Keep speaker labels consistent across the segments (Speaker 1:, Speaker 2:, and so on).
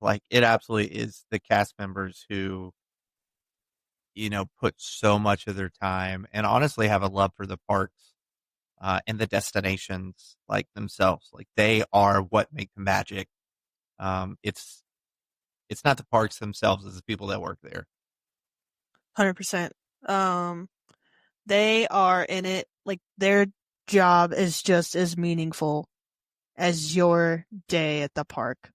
Speaker 1: Like, it absolutely is the cast members who, put so much of their time and honestly have a love for the parks and the destinations like themselves. Like, they are what make the magic. It's not the parks themselves, it's the people that work there.
Speaker 2: 100%. They are in it, like, their job is just as meaningful as your day at the park.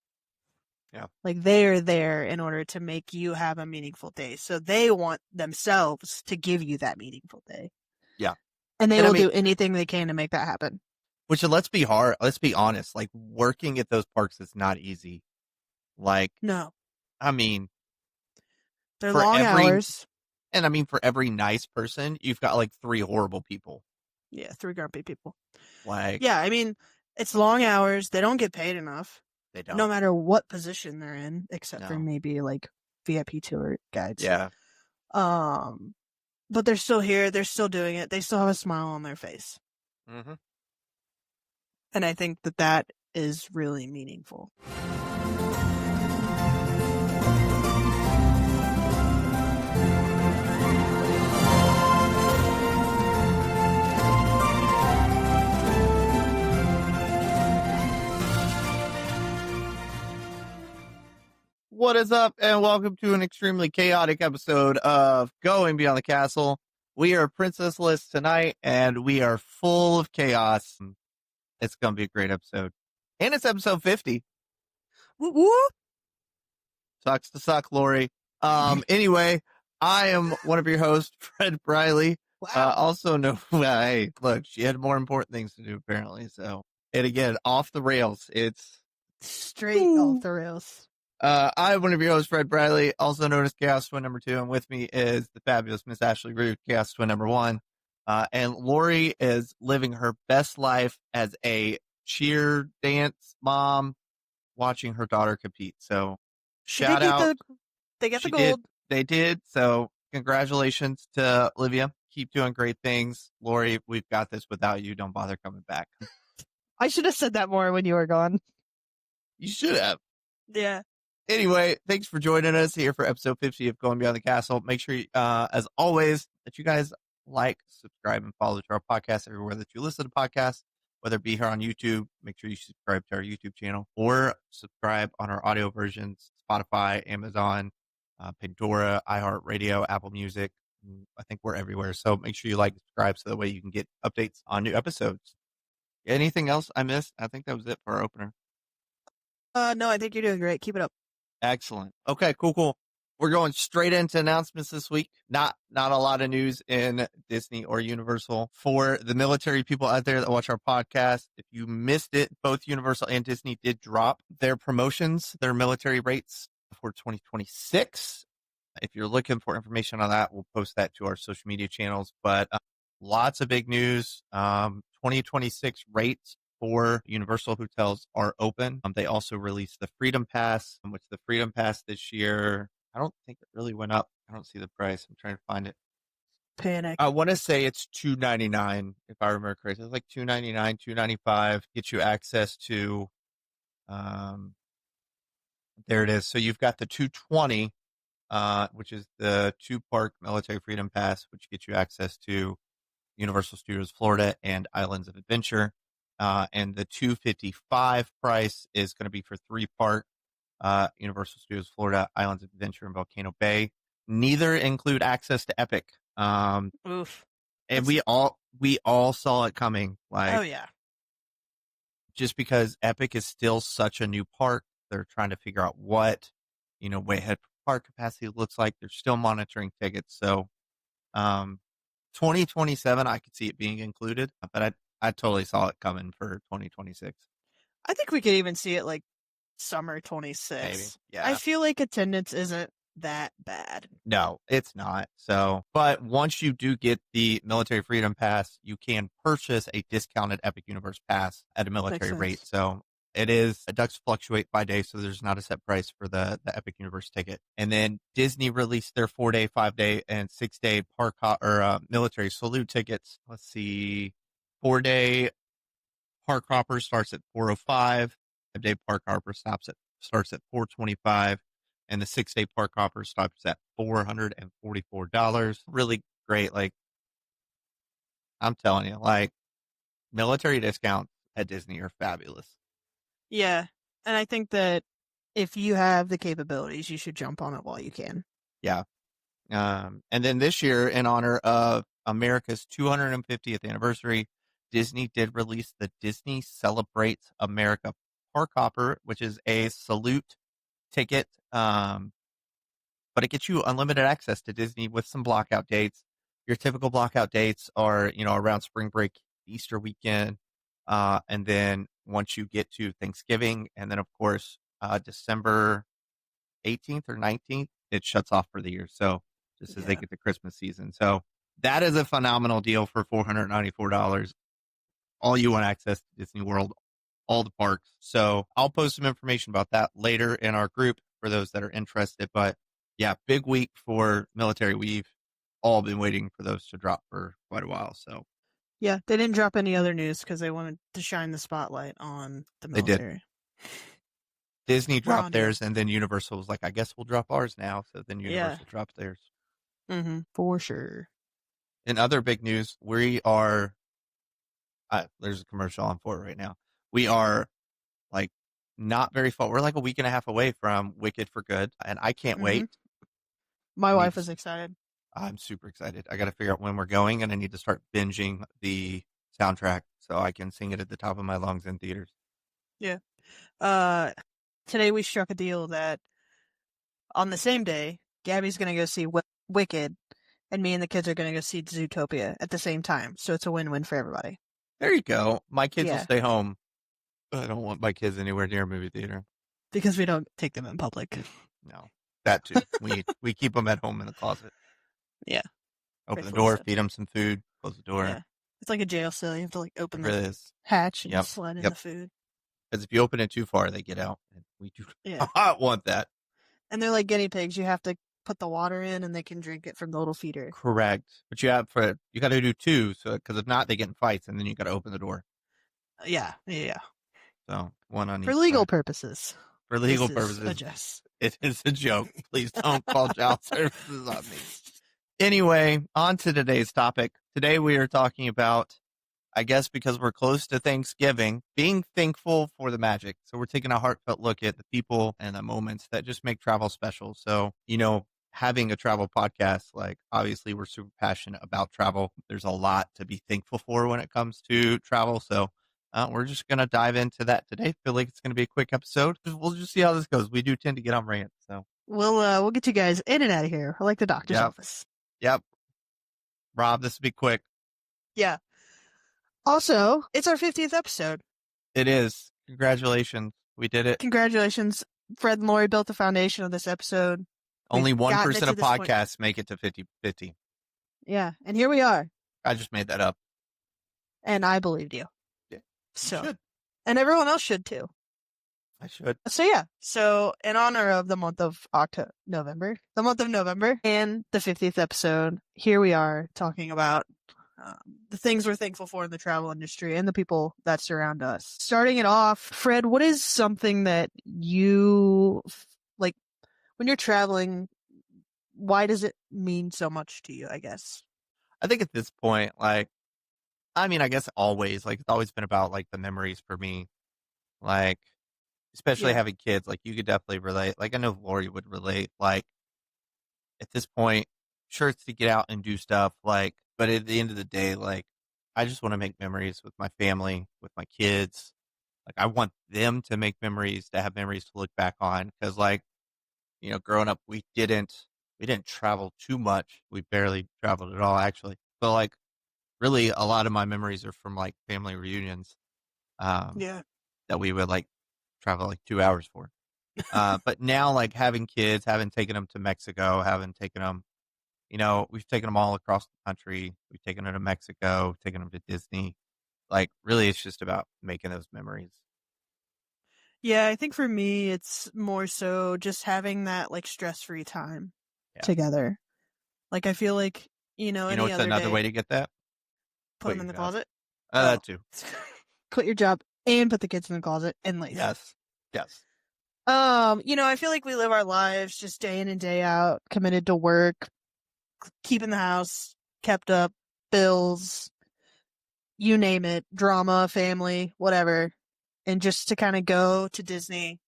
Speaker 1: Yeah.
Speaker 2: Like, they are there in order to make you have a meaningful day. So they want themselves to give you that meaningful day.
Speaker 1: Yeah.
Speaker 2: And they
Speaker 1: And I
Speaker 2: will
Speaker 1: mean,
Speaker 2: do anything they can to make that happen.
Speaker 1: which let's be honest, like working at those parks is not easy. Like,
Speaker 2: No,
Speaker 1: I mean,
Speaker 2: they're
Speaker 1: for
Speaker 2: long
Speaker 1: every,
Speaker 2: hours.
Speaker 1: and I mean, for every nice person, you've got like three horrible people.
Speaker 2: Yeah, three grumpy people.
Speaker 1: Like,
Speaker 2: Yeah, I mean, it's long hours. They don't get paid enough,
Speaker 1: they
Speaker 2: no
Speaker 1: don't.
Speaker 2: matter what position they're in, except for
Speaker 1: No.
Speaker 2: maybe like VIP tour guides.
Speaker 1: Yeah.
Speaker 2: Um, but they're still here. They're still doing it. They still have a smile on their face.
Speaker 1: Hmm.
Speaker 2: And I think that that is really meaningful.
Speaker 1: What is up, and welcome to an extremely chaotic episode of Going Beyond the Castle. We are princessless tonight, and we are full of chaos. It's going to be a great episode. And it's episode 50.
Speaker 2: Woo woo!
Speaker 1: Sucks to suck, Lori. Anyway, I am one of your hosts, Fred Briley.
Speaker 2: Wow.
Speaker 1: Also no, well, hey, look, she had more important things to do, apparently. So, and again, off the rails. It's
Speaker 2: Straight off the rails.
Speaker 1: I'm one of your hosts, Fred Briley, also known as Chaos Twin number 2, and with me is the fabulous Miss Ashley Root, Chaos Twin number 1. And Lori is living her best life as a cheer dance mom, watching her daughter compete. So, shout out.
Speaker 2: They get the
Speaker 1: She did.
Speaker 2: gold.
Speaker 1: They did. So, congratulations to Olivia. Keep doing great things. Lori, we've got this without you. Don't bother coming back.
Speaker 2: I should have said that more when you were gone.
Speaker 1: You should have.
Speaker 2: Yeah.
Speaker 1: Anyway, thanks for joining us here for episode 50 of Going Beyond the Castle. Make sure, as always, that you guys like, subscribe, and follow to our podcast everywhere that you listen to podcasts, whether it be here on YouTube. Make sure you subscribe to our YouTube channel or subscribe on our audio versions, Spotify, Amazon, Pandora, iHeartRadio, Apple Music. I think we're everywhere. So make sure you like, subscribe, so that way you can get updates on new episodes. Anything else I missed? I think that was it for our opener.
Speaker 2: No, I think you're doing great. Keep it up.
Speaker 1: Excellent. Okay, cool. We're going straight into announcements this week. Not a lot of news in Disney or Universal. For the military people out there that watch our podcast, if you missed it, both Universal and Disney did drop their promotions, their military rates for 2026. If you're looking for information on that, we'll post that to our social media channels. But lots of big news. 2026 rates for Universal hotels are open. They also released the Freedom Pass, which the Freedom Pass this year, I don't think it really went up. I don't see the price. I'm trying to find it.
Speaker 2: Panic.
Speaker 1: I want to say it's $299 if I remember correctly. It's like $299, $295 gets you access to. There it is. So you've got the 220, which is the 2-park military Freedom Pass, which gets you access to Universal Studios Florida and Islands of Adventure. And the $255 price is going to be for 3-park Universal Studios Florida, Islands of Adventure, and Volcano Bay. Neither include access to Epic.
Speaker 2: Oof.
Speaker 1: And we all saw it coming. Like,
Speaker 2: Oh yeah.
Speaker 1: just because Epic is still such a new park, they're trying to figure out what way ahead park capacity looks like. They're still monitoring tickets. So 2027, I could see it being included, but I totally saw it coming for 2026.
Speaker 2: I think we could even see it like summer
Speaker 1: Maybe.
Speaker 2: 26.
Speaker 1: Yeah.
Speaker 2: I feel like attendance isn't that bad.
Speaker 1: No, it's not. So, but once you do get the Military Freedom Pass, you can purchase a discounted Epic Universe Pass at a military rate. So it does fluctuate by day, so there's not a set price for the Epic Universe ticket. And then Disney released their 4-day, 5-day, and 6-day military salute tickets. Let's see, 4-day Park Hopper starts at 405. 5-day Park Hopper starts at $425, and the 6-day park hopper stops at $444. Really great. Like, I'm telling you, like, military discounts at Disney are fabulous.
Speaker 2: Yeah. And I think that if you have the capabilities, you should jump on it while you can.
Speaker 1: Yeah. And then this year, in honor of America's 250th anniversary, Disney did release the Disney Celebrates America Park Hopper, which is a salute ticket. But it gets you unlimited access to Disney with some blockout dates. Your typical blockout dates are, around spring break, Easter weekend, and then once you get to Thanksgiving, and then of course December 18th or 19th, it shuts off for the year. So just as they get to Christmas season, so that is a phenomenal deal for $494. All you want access to Disney World, all the parks. So I'll post some information about that later in our group for those that are interested. But yeah, big week for military. We've all been waiting for those to drop for quite a while. So
Speaker 2: yeah, they didn't drop any other news because they wanted to shine the spotlight on the
Speaker 1: they did.
Speaker 2: military.
Speaker 1: Disney dropped theirs, and then Universal was like, I guess we'll drop ours now. So then Universal dropped theirs.
Speaker 2: Mm-hmm, for sure.
Speaker 1: In other big news, we are, there's a commercial on for it right now. We are like not very far. We're like a week and a half away from Wicked for Good, and I can't wait.
Speaker 2: My wife is excited.
Speaker 1: I'm super excited. I got to figure out when we're going, and I need to start binging the soundtrack so I can sing it at the top of my lungs in theaters.
Speaker 2: Yeah. Today we struck a deal that on the same day, Gabby's going to go see Wicked, and me and the kids are going to go see Zootopia at the same time. So it's a win-win for everybody.
Speaker 1: There you go. My kids will stay home. I don't want my kids anywhere near a movie theater.
Speaker 2: Because we don't take them in public.
Speaker 1: No, that too. we keep them at home in the closet.
Speaker 2: Yeah.
Speaker 1: Open the door, feed them some food, close the door. Yeah.
Speaker 2: It's like a jail cell. You have to like open the hatch and slide in the food.
Speaker 1: Because if you open it too far, they get out. And we do not want that.
Speaker 2: And they're like guinea pigs. You have to put the water in and they can drink it from the little feeder.
Speaker 1: Correct. But you got to do two, so because if not, they get in fights, and then you got to open the door.
Speaker 2: Yeah.
Speaker 1: So one on each
Speaker 2: for legal
Speaker 1: side.
Speaker 2: purposes.
Speaker 1: For legal purposes, it is a joke. Please don't call child services on me. Anyway, on to today's topic. Today we are talking about, I guess because we're close to Thanksgiving, being thankful for the magic. So we're taking a heartfelt look at the people and the moments that just make travel special. So, having a travel podcast, like obviously we're super passionate about travel. There's a lot to be thankful for when it comes to travel. So we're just going to dive into that today. Feel like it's going to be a quick episode. We'll just see how this goes. We do tend to get on rants. So
Speaker 2: we'll get you guys in and out of here. I like the doctor's office.
Speaker 1: Yep. Rob, this will be quick.
Speaker 2: Yeah. Also, it's our 50th episode.
Speaker 1: It is. Congratulations. We did it.
Speaker 2: Congratulations. Fred and Lori built the foundation of this episode.
Speaker 1: Only 1% of podcasts make it to 50-50.
Speaker 2: Yeah. And here we are.
Speaker 1: I just made that up.
Speaker 2: And I believed you.
Speaker 1: Yeah.
Speaker 2: So,
Speaker 1: you should.
Speaker 2: And everyone else should too.
Speaker 1: I should.
Speaker 2: So yeah. So in honor of the month of November and the 50th episode, here we are talking about the things we're thankful for in the travel industry and the people that surround us. Starting it off, Fred, what is something that you like when you're traveling? Why does it mean so much to you, I guess?
Speaker 1: I think at this point, I guess always, it's always been about, the memories for me. Especially having kids, you could definitely relate. I know Lori would relate. At this point, sure, it's to get out and do stuff, but at the end of the day, I just want to make memories with my family, with my kids. I want them to make memories, to have memories to look back on. Because, growing up, we didn't travel too much. We barely traveled at all, actually. But, really, a lot of my memories are from, family reunions. That we would, travel 2 hours for. But now, having kids, having taken them to Mexico, having taken them, we've taken them all across the country. We've taken them to Mexico, taken them to Disney. Really, it's just about making those memories.
Speaker 2: Yeah, I think for me, it's more so just having that stress-free time together. I feel like,
Speaker 1: what's another way to get that?
Speaker 2: Put them in the closet.
Speaker 1: That too.
Speaker 2: Quit your job and put the kids in the closet and leave.
Speaker 1: Yes.
Speaker 2: I feel like we live our lives just day in and day out, committed to work, keeping the house kept up, bills, you name it, drama, family, whatever. And just to kind of go to Disney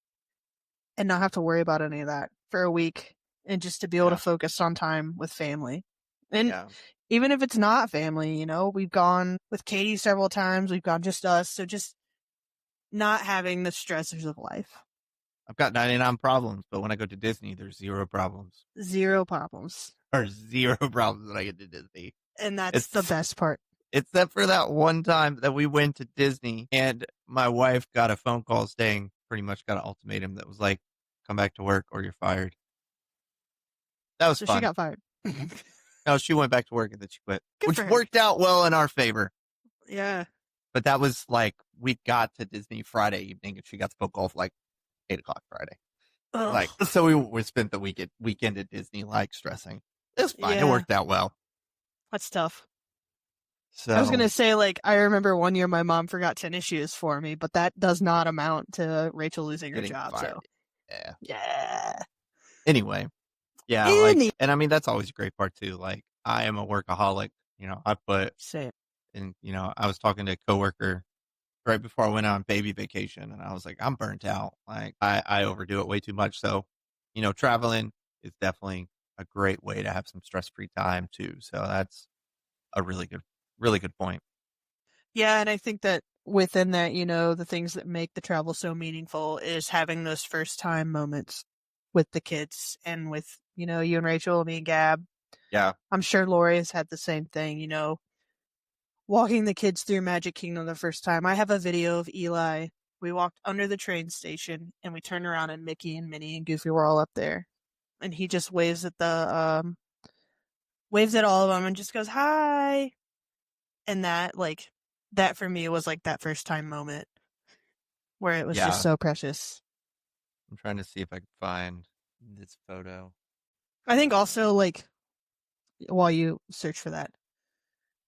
Speaker 2: and not have to worry about any of that for a week and just to be able to
Speaker 1: Yeah.
Speaker 2: focus on time with family. And
Speaker 1: Yeah.
Speaker 2: even if it's not family, we've gone with Katie several times, we've gone just us. So just not having the stressors of life.
Speaker 1: I've got 99 problems, but when I go to Disney, there's zero problems.
Speaker 2: Zero problems.
Speaker 1: Or zero problems when I get to Disney.
Speaker 2: And that's the best part.
Speaker 1: Except for that one time that we went to Disney and my wife got a phone call saying, pretty much got an ultimatum that was like, come back to work or you're fired. That was
Speaker 2: So
Speaker 1: fun.
Speaker 2: she got fired.
Speaker 1: No, she went back to work and then she quit,
Speaker 2: Good
Speaker 1: which
Speaker 2: for her.
Speaker 1: worked out well in our favor.
Speaker 2: Yeah.
Speaker 1: But that was like, we got to Disney Friday evening and she got the phone call for like 8 o'clock Friday.
Speaker 2: Ugh.
Speaker 1: Like, so we spent the weekend at Disney, like stressing. It was fine. It
Speaker 2: Yeah.
Speaker 1: worked out well.
Speaker 2: That's tough.
Speaker 1: So
Speaker 2: I was going to say, like, I remember one year my mom forgot tennis shoes for me, but that does not amount to Rachel losing her
Speaker 1: getting
Speaker 2: job.
Speaker 1: fired.
Speaker 2: So,
Speaker 1: Yeah.
Speaker 2: yeah.
Speaker 1: Anyway, yeah, like, and I mean, that's always a great part too. Like, I am a workaholic. I put,
Speaker 2: Same.
Speaker 1: and I was talking to a coworker right before I went on baby vacation, and I was like, I'm burnt out. Like, I overdo it way too much. So, traveling is definitely a great way to have some stress-free time too. So that's a really good point.
Speaker 2: Yeah, and I think that within that, the things that make the travel so meaningful is having those first time moments with the kids and with, you and Rachel, me and Gab.
Speaker 1: Yeah.
Speaker 2: I'm sure Lori has had the same thing, walking the kids through Magic Kingdom the first time. I have a video of Eli. We walked under the train station and we turned around and Mickey and Minnie and Goofy were all up there. And he just waves at all of them and just goes, hi. And that for me was like that first time moment where it was just so precious.
Speaker 1: I'm trying to see if I can find this photo.
Speaker 2: I think also, like, while you search for that,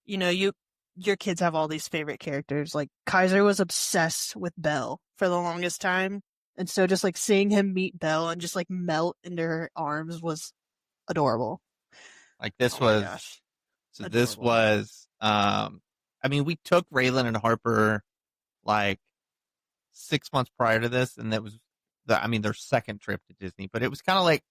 Speaker 2: your kids have all these favorite characters. Like, Kaiser was obsessed with Belle for the longest time. And so just, like, seeing him meet Belle and just, like, melt into her arms was adorable.
Speaker 1: Like, this
Speaker 2: Oh my
Speaker 1: was,
Speaker 2: gosh.
Speaker 1: so
Speaker 2: Adorable.
Speaker 1: this was, I mean, we took Raylan and Harper, like, 6 months prior to this, and that was, their second trip to Disney, but it was kind of like,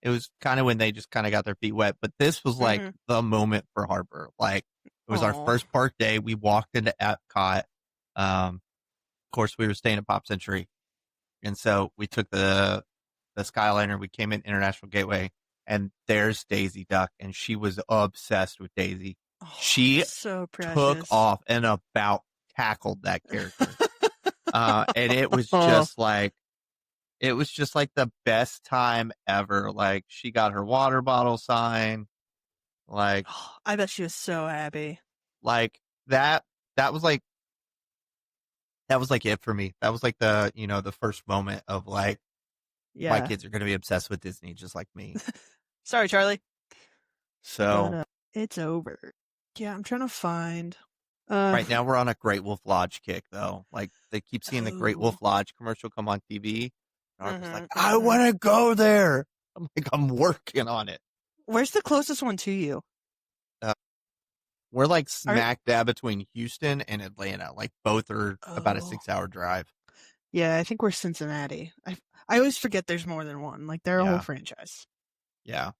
Speaker 1: it was kind of when they just kind of got their feet wet, but this was like the moment for Harper. Like, it was our first park day. We walked into Epcot. Of course, we were staying at Pop Century. And so we took the Skyliner. We came in International Gateway, and there's Daisy Duck, and she was obsessed with Daisy. She
Speaker 2: so precious.
Speaker 1: took off and about tackled that character. And it was just like, the best time ever. Like, she got her water bottle signed. Like,
Speaker 2: I bet she was so happy.
Speaker 1: Like, that was like it for me. That was like the first moment of like, my kids are going to be obsessed with Disney just like me.
Speaker 2: Sorry, Charlie.
Speaker 1: So
Speaker 2: but, it's over. Yeah, I'm trying to find.
Speaker 1: Right now we're on a Great Wolf Lodge kick though. Like, they keep seeing the Great Wolf Lodge commercial come on TV. And I was like, I want to go there. I'm like, I'm working on it.
Speaker 2: Where's the closest one to you?
Speaker 1: We're like smack dab between Houston and Atlanta. Like, both are about a 6-hour drive.
Speaker 2: Yeah, I think we're Cincinnati. I always forget there's more than one. Like, they're a whole franchise.
Speaker 1: Yeah.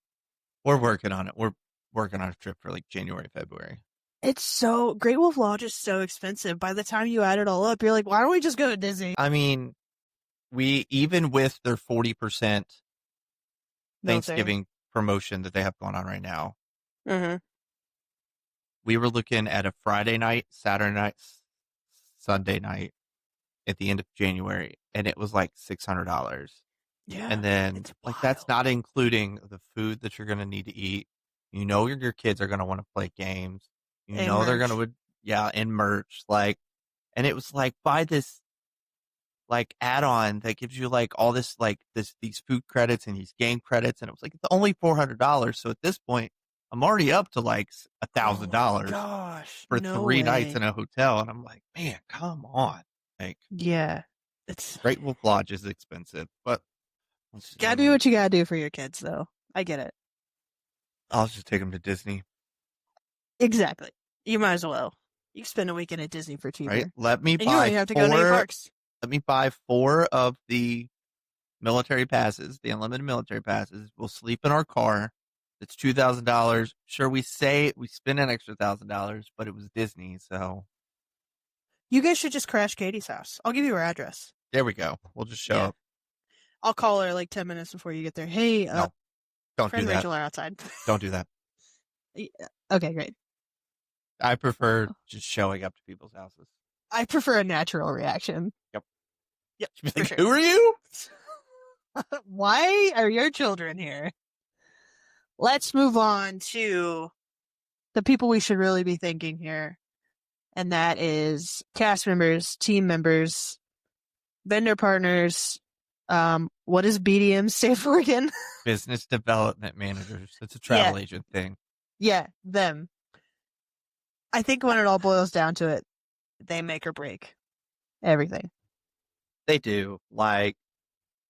Speaker 1: We're working on it. We're working on a trip for like January, February.
Speaker 2: Great Wolf Lodge is so expensive. By the time you add it all up, you're like, why don't we just go to Disney?
Speaker 1: I mean, we, even with their 40% Thanksgiving promotion that they have going on right now, we were looking at a Friday night, Saturday night, Sunday night at the end of January, and it was like $600.
Speaker 2: Yeah.
Speaker 1: And then, like, that's not including the food that you're going to need to eat. Your kids are going to want to play games. They're going to, and merch. Like, and it was like, buy this, like, add-on that gives you, like, all this, like, these food credits and these game credits. And it was like, it's only $400. So at this point, I'm already up to like $1,000 for 3 nights in a hotel. And I'm like, man, come on. Like,
Speaker 2: yeah. It's
Speaker 1: Great Wolf Lodge is expensive, but
Speaker 2: gotta do what you gotta do for your kids, though. I get it.
Speaker 1: I'll just take them to Disney.
Speaker 2: Exactly. You might as well. You can spend a weekend at Disney for cheaper.
Speaker 1: Right? Let me
Speaker 2: And you don't
Speaker 1: buy
Speaker 2: even have to go to any parks.
Speaker 1: Let me buy 4 of the military passes, the unlimited military passes. We'll sleep in our car. It's $2,000. Sure, we say we spend an extra $1,000, but it was Disney, so
Speaker 2: You guys should just crash Katie's house. I'll give you her address.
Speaker 1: there we go. We'll just show up.
Speaker 2: I'll call her like 10 minutes before you get there. Hey,
Speaker 1: No, don't do
Speaker 2: friend
Speaker 1: that.
Speaker 2: Rachel are outside.
Speaker 1: Don't do that.
Speaker 2: Yeah. Okay, great.
Speaker 1: I prefer just showing up to people's houses.
Speaker 2: I prefer a natural reaction.
Speaker 1: Yep.
Speaker 2: Yep.
Speaker 1: Be
Speaker 2: For
Speaker 1: like,
Speaker 2: sure.
Speaker 1: who are you?
Speaker 2: Why are your children here? Let's move on to the people we should really be thanking here. And that is cast members, team members, vendor partners. What does BDMs stand for again?
Speaker 1: Business development managers. It's a travel agent thing.
Speaker 2: Yeah, them. I think when it all boils down to it, they make or break everything.
Speaker 1: They do. Like,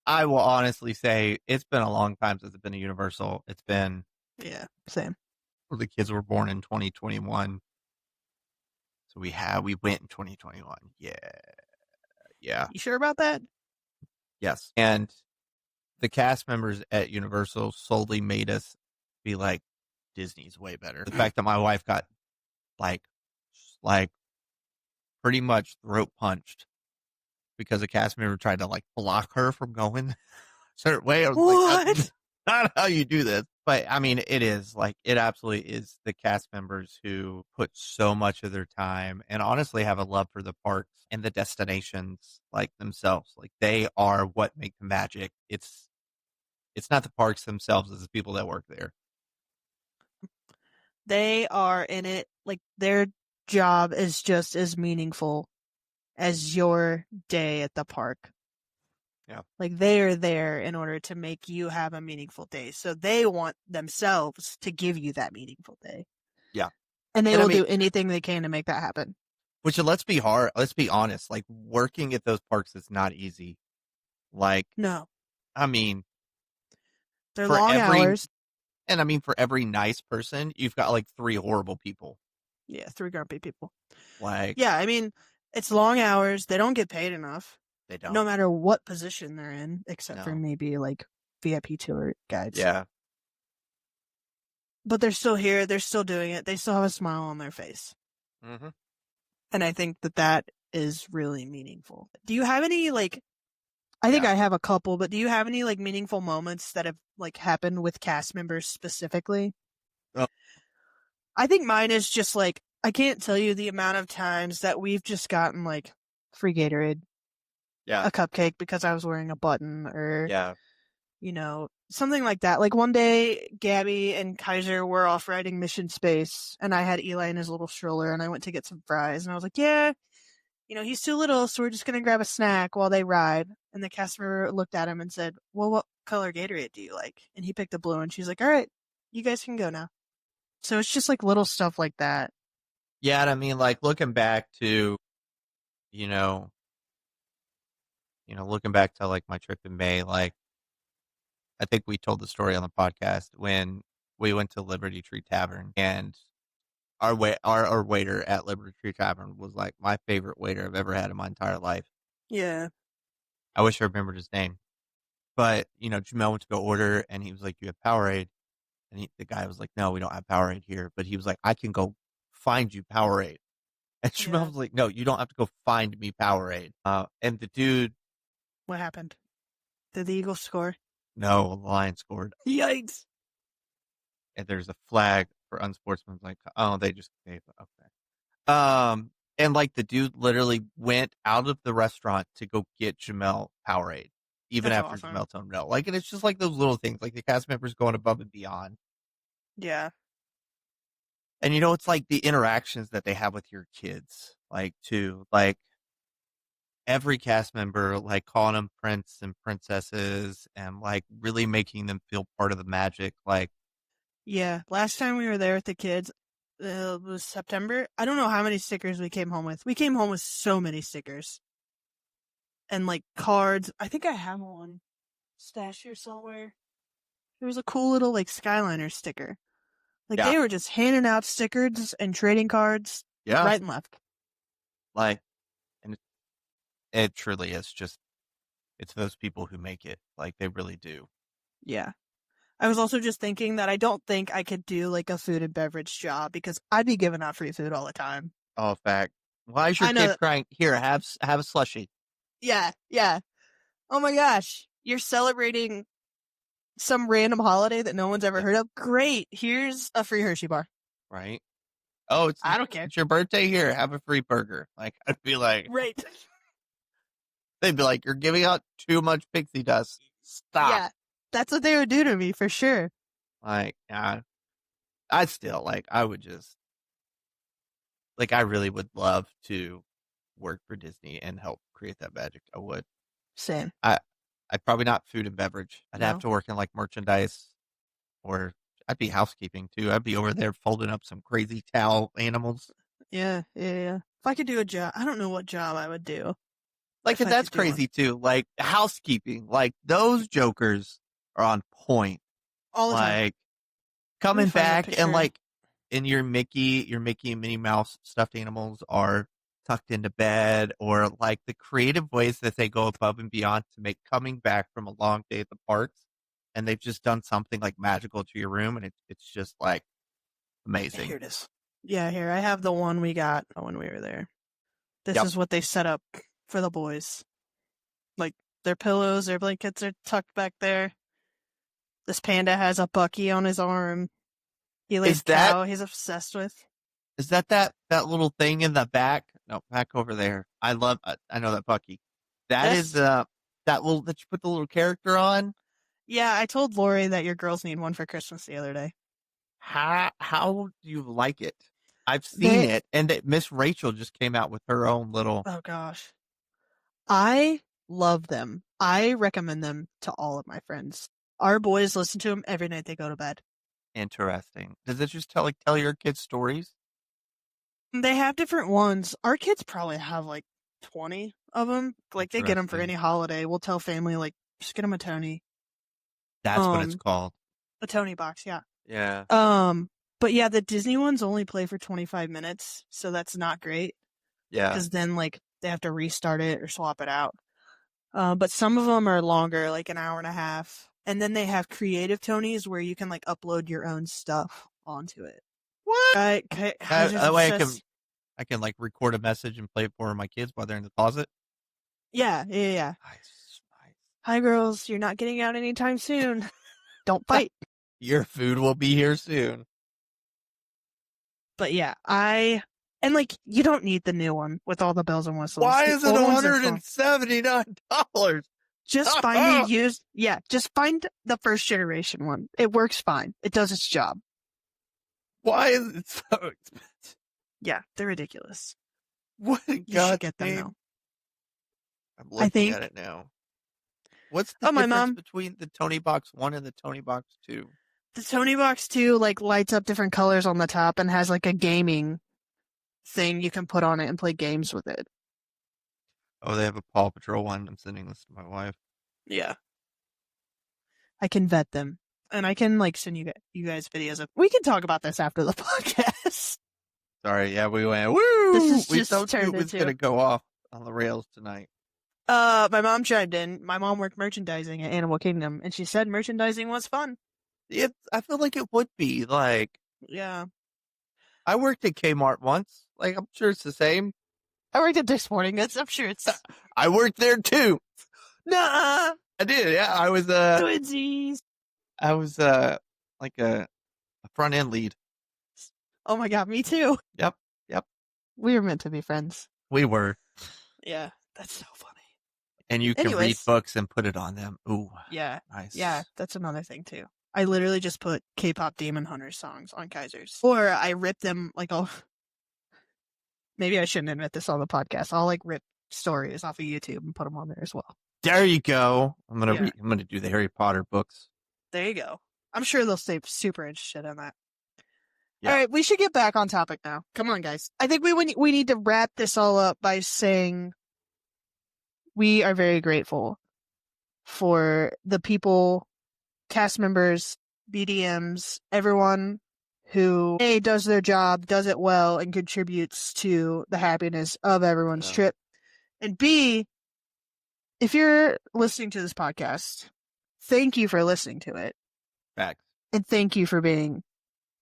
Speaker 1: I will honestly say it's been a long time since I've been to Universal. It's been
Speaker 2: Same.
Speaker 1: the kids were born in 2021. So we went in 2021. Yeah.
Speaker 2: You sure about that?
Speaker 1: Yes. And the cast members at Universal solely made us be like, Disney's way better. The fact that my wife got like pretty much throat punched because a cast member tried to like block her from going a certain way. I was like, that's not how you do this. But I mean, it absolutely is the cast members who put so much of their time and honestly have a love for the parks and the destinations like themselves. Like they are what make the magic. It's not the parks themselves, it's the people that work there.
Speaker 2: They are in it, like their job is just as meaningful as your day at the park.
Speaker 1: Yeah.
Speaker 2: Like they are there in order to make you have a meaningful day. So they want themselves to give you that meaningful day.
Speaker 1: Yeah.
Speaker 2: And they will do anything they can to make that happen.
Speaker 1: Which, let's be honest, like working at those parks is not easy. Like,
Speaker 2: no.
Speaker 1: I mean,
Speaker 2: they're long hours.
Speaker 1: And I mean, for every nice person, you've got like 3 horrible people.
Speaker 2: Yeah, 3 grumpy people.
Speaker 1: Like,
Speaker 2: yeah, I mean, it's long hours. They don't get paid enough.
Speaker 1: They don't.
Speaker 2: No matter what position they're in, except for maybe like VIP tour guides.
Speaker 1: Yeah.
Speaker 2: But they're still here. They're still doing it. They still have a smile on their face.
Speaker 1: Mm-hmm.
Speaker 2: And I think that is really meaningful. Do you have any like? I think I have a couple, but do you have any like meaningful moments that have like happened with cast members specifically?
Speaker 1: Oh.
Speaker 2: I think mine is just like, I can't tell you the amount of times that we've just gotten like free Gatorade, a cupcake because I was wearing a button, or you know, something like that. Like one day, Gabby and Kaiser were off riding Mission Space, and I had Eli in his little stroller, and I went to get some fries, and I was like, yeah, you know, he's too little, so we're just gonna grab a snack while they ride. And the cast member looked at him and said, well, what color Gatorade do you like? And he picked a blue, and she's like, all right, you guys can go now. So it's just like little stuff like that.
Speaker 1: Yeah, and I mean, like looking back to, looking back to like my trip in May, like I think we told the story on the podcast when we went to Liberty Tree Tavern, and our waiter at Liberty Tree Tavern was like my favorite waiter I've ever had in my entire life.
Speaker 2: Yeah.
Speaker 1: I wish I remembered his name. But, Jamel went to go order, and he was like, you have Powerade? And the guy was like, no, we don't have Powerade here. But he was like, I can go find you Powerade. And Jamel was like, no, you don't have to go find me Powerade. And the dude...
Speaker 2: What happened? Did the Eagles score?
Speaker 1: No, the Lions scored.
Speaker 2: Yikes.
Speaker 1: And there's a flag for unsportsmanlike. Oh, they just gave... Okay. And like the dude literally went out of the restaurant to go get Jamel Powerade, even after Jamel told him no. Like, and it's just like those little things, like the cast members going above and beyond.
Speaker 2: Yeah.
Speaker 1: And it's like the interactions that they have with your kids, like too, like every cast member, like calling them prince and princesses and like really making them feel part of the magic. Like,
Speaker 2: yeah, last time we were there with the kids, it was September. I don't know how many stickers we came home with. We came home with so many stickers. and like cards. I think I have one stashed here somewhere. There was a cool little like Skyliner sticker. Like
Speaker 1: Yeah.
Speaker 2: they were just handing out stickers and trading cards
Speaker 1: Yeah.
Speaker 2: right and left.
Speaker 1: Like, and it truly is just, it's those people who make it. Like, they really do.
Speaker 2: Yeah. I was also just thinking that I don't think I could do like a food and beverage job because I'd be giving out free food all the time.
Speaker 1: Oh, fact. Why is your
Speaker 2: I know
Speaker 1: kid
Speaker 2: that.
Speaker 1: crying? Here, have a slushie.
Speaker 2: Yeah, yeah. Oh my gosh. You're celebrating some random holiday that no one's ever heard of. Great. Here's a free Hershey bar.
Speaker 1: Right? Oh,
Speaker 2: I don't care.
Speaker 1: It's your birthday. Here, have a free burger. Like, I'd be like,
Speaker 2: Right.
Speaker 1: they'd be like, you're giving out too much pixie dust. Stop.
Speaker 2: Yeah. That's what they would do to me for sure.
Speaker 1: Like, yeah. I still, like, I would just, like, I really would love to work for Disney and help create that magic. I would.
Speaker 2: Same.
Speaker 1: I'd probably not food and beverage. I'd have
Speaker 2: No.
Speaker 1: to work in like merchandise, or I'd be housekeeping too. I'd be over there folding up some crazy towel animals.
Speaker 2: Yeah. If I could do a job, I don't know what job I would do.
Speaker 1: Like,
Speaker 2: If I
Speaker 1: that's
Speaker 2: could do one.
Speaker 1: crazy too. Like, housekeeping, like those jokers are on point.
Speaker 2: All the time.
Speaker 1: Like, coming
Speaker 2: find a
Speaker 1: back
Speaker 2: picture.
Speaker 1: and like in your Mickey and Minnie Mouse stuffed animals are tucked into bed, or like the creative ways that they go above and beyond to make coming back from a long day at the parks, and they've just done something like magical to your room, and it's just like amazing.
Speaker 2: Here it is. Yeah, here. I have the one we got when we were there. This is what they set up for the boys. Like, their pillows, their blankets are tucked back there. This panda has a Bucky on his arm. He lays cow he's obsessed with.
Speaker 1: Is that little thing in the back? No, back over there. I know that Bucky. That is that you put the little character on.
Speaker 2: Yeah, I told Lori that your girls need one for Christmas the other day.
Speaker 1: How do you like it? I've seen it, and Miss Rachel just came out with her own little.
Speaker 2: Oh gosh, I love them. I recommend them to all of my friends. Our boys listen to them every night they go to bed.
Speaker 1: Interesting. Does it just tell your kids stories?
Speaker 2: They have different ones. Our kids probably have like 20 of them. Like, they get them for any holiday. We'll tell family, like, just get them a Tony.
Speaker 1: That's what it's called.
Speaker 2: A Tony box, yeah.
Speaker 1: Yeah.
Speaker 2: But yeah, the Disney ones only play for 25 minutes, so that's not great.
Speaker 1: Yeah.
Speaker 2: Because then, like, they have to restart it or swap it out. But some of them are longer, like an hour and a half. And then they have creative Tonys where you can, like, upload your own stuff onto it.
Speaker 1: What?
Speaker 2: That
Speaker 1: way I can like record a message and play it for my kids while they're in the closet.
Speaker 2: Yeah. Nice. Hi, girls. You're not getting out anytime soon. Don't fight.
Speaker 1: Your food will be here soon.
Speaker 2: But yeah, and like, you don't need the new one with all the bells and whistles.
Speaker 1: Why is it $179?
Speaker 2: Just find just find the first generation one. It works fine. It does its job.
Speaker 1: Why is it so expensive?
Speaker 2: Yeah, they're ridiculous.
Speaker 1: What?
Speaker 2: You should get them now.
Speaker 1: I'm looking at it now. What's the difference between the Tony Box 1 and the Tony Box 2?
Speaker 2: The Tony Box 2 like lights up different colors on the top and has like a gaming thing you can put on it and play games with it.
Speaker 1: Oh, they have a Paw Patrol one. I'm sending this to my wife.
Speaker 2: Yeah. I can vet them. And I can like send you guys videos of. We can talk about this after the podcast.
Speaker 1: Sorry, yeah, we went. Woo!
Speaker 2: We thought it was
Speaker 1: gonna go off on the rails tonight.
Speaker 2: My mom chimed in. My mom worked merchandising at Animal Kingdom, and she said merchandising was fun.
Speaker 1: I feel like it would be like.
Speaker 2: Yeah.
Speaker 1: I worked at Kmart once. Like, I'm sure it's the same.
Speaker 2: I worked at Dick's Sporting Goods. I'm sure it's.
Speaker 1: I worked there too.
Speaker 2: Nah.
Speaker 1: I did. Yeah, I was.
Speaker 2: Twinsies.
Speaker 1: I was like a front end lead.
Speaker 2: Oh my god, me too.
Speaker 1: Yep.
Speaker 2: We were meant to be friends.
Speaker 1: We were.
Speaker 2: Yeah, that's so funny.
Speaker 1: And you can read books and put it on them. Ooh.
Speaker 2: Yeah.
Speaker 1: Nice.
Speaker 2: Yeah, that's another thing too. I literally just put K-pop Demon Hunter songs on Kaisers. Or I rip them like maybe I shouldn't admit this on the podcast. I'll like rip stories off of YouTube and put them on there as well.
Speaker 1: There you go. I'm gonna do the Harry Potter books.
Speaker 2: There you go. I'm sure they'll stay super interested in that.
Speaker 1: Yeah.
Speaker 2: All right, we should get back on topic now. Come on, guys. I think we need to wrap this all up by saying we are very grateful for the people, cast members, BDMs, everyone who A, does their job, does it well, and contributes to the happiness of everyone's
Speaker 1: Yeah.
Speaker 2: trip. And B, if you're listening to this podcast, thank you for listening to it.
Speaker 1: Facts.
Speaker 2: And thank you for being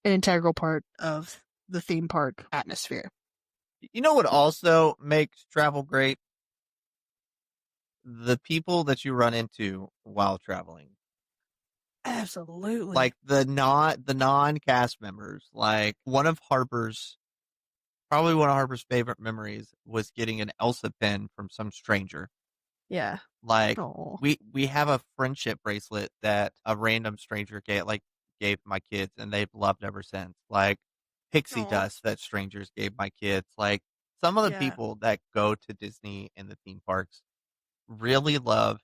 Speaker 2: an integral part of the theme park atmosphere.
Speaker 1: You know what also makes travel great? The people that you run into while traveling.
Speaker 2: Absolutely.
Speaker 1: Like the non cast members. Like probably one of Harper's favorite memories was getting an Elsa pin from some stranger.
Speaker 2: Yeah.
Speaker 1: Like
Speaker 2: Aww.
Speaker 1: we have a friendship bracelet that a random stranger gave my kids, and they've loved ever since. Like pixie-dust that strangers gave my kids. Like some of the people that go to Disney and the theme parks really love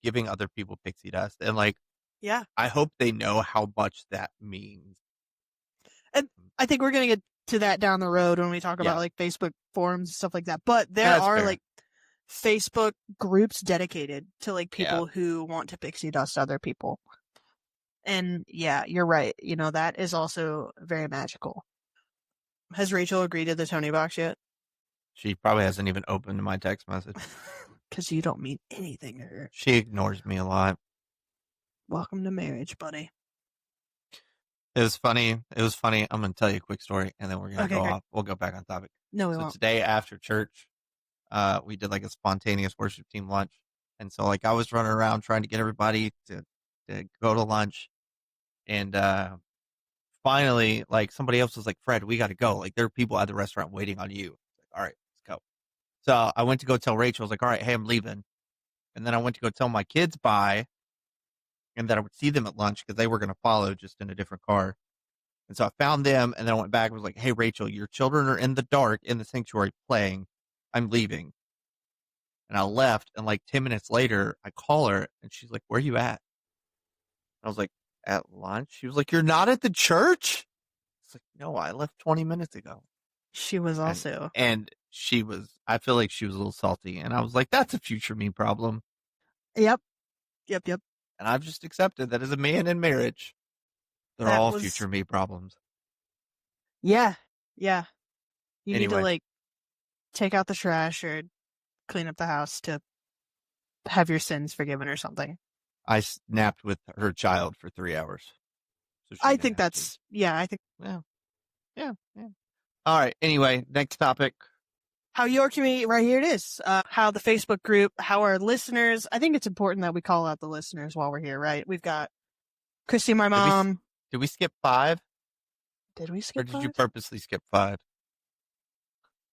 Speaker 1: giving other people pixie dust, and like I hope they know how much that means.
Speaker 2: And I think we're gonna get to that down the road when we talk about like Facebook forums and stuff like that. But there are fair. Like Facebook groups dedicated to like people who want to pixie dust other people. And yeah, you're right. You know, that is also very magical. Has Rachel agreed to the Tony box yet?
Speaker 1: She probably hasn't even opened my text message.
Speaker 2: Because you don't mean anything to her.
Speaker 1: She ignores me a lot.
Speaker 2: Welcome to marriage, buddy.
Speaker 1: It was funny. I'm going to tell you a quick story, and then we're going to go off. We'll go back on topic.
Speaker 2: No, we won't.
Speaker 1: Today after church, we did like a spontaneous worship team lunch. And so like I was running around trying to get everybody to go to lunch. And finally, like somebody else was like, Fred, we got to go. Like there are people at the restaurant waiting on you. Like, all right, let's go. So I went to go tell Rachel. I was like, all right, hey, I'm leaving. And then I went to go tell my kids bye. And that I would see them at lunch because they were going to follow just in a different car. And so I found them, and then I went back and was like, hey, Rachel, your children are in the dark in the sanctuary playing. I'm leaving. And I left, and like 10 minutes later, I call her, and she's like, where are you at? I was like, at lunch? She was like, you're not at the church? It's like, no, I left 20 minutes ago.
Speaker 2: She was also.
Speaker 1: And she was, I feel like she was a little salty. And I was like, that's a future me problem.
Speaker 2: Yep.
Speaker 1: And I've just accepted that as a man in marriage, they're all future me problems.
Speaker 2: Yeah. You need to like take out the trash or clean up the house to have your sins forgiven or something.
Speaker 1: I snapped with her child for 3 hours. So
Speaker 2: I think that's, yeah.
Speaker 1: All right. Anyway, next topic.
Speaker 2: How your community, right here it is. How the Facebook group, how our listeners, I think it's important that we call out the listeners while we're here, right? We've got Christy, my mom.
Speaker 1: Did we skip 5?
Speaker 2: Did we skip 5?
Speaker 1: Or did you purposely skip 5?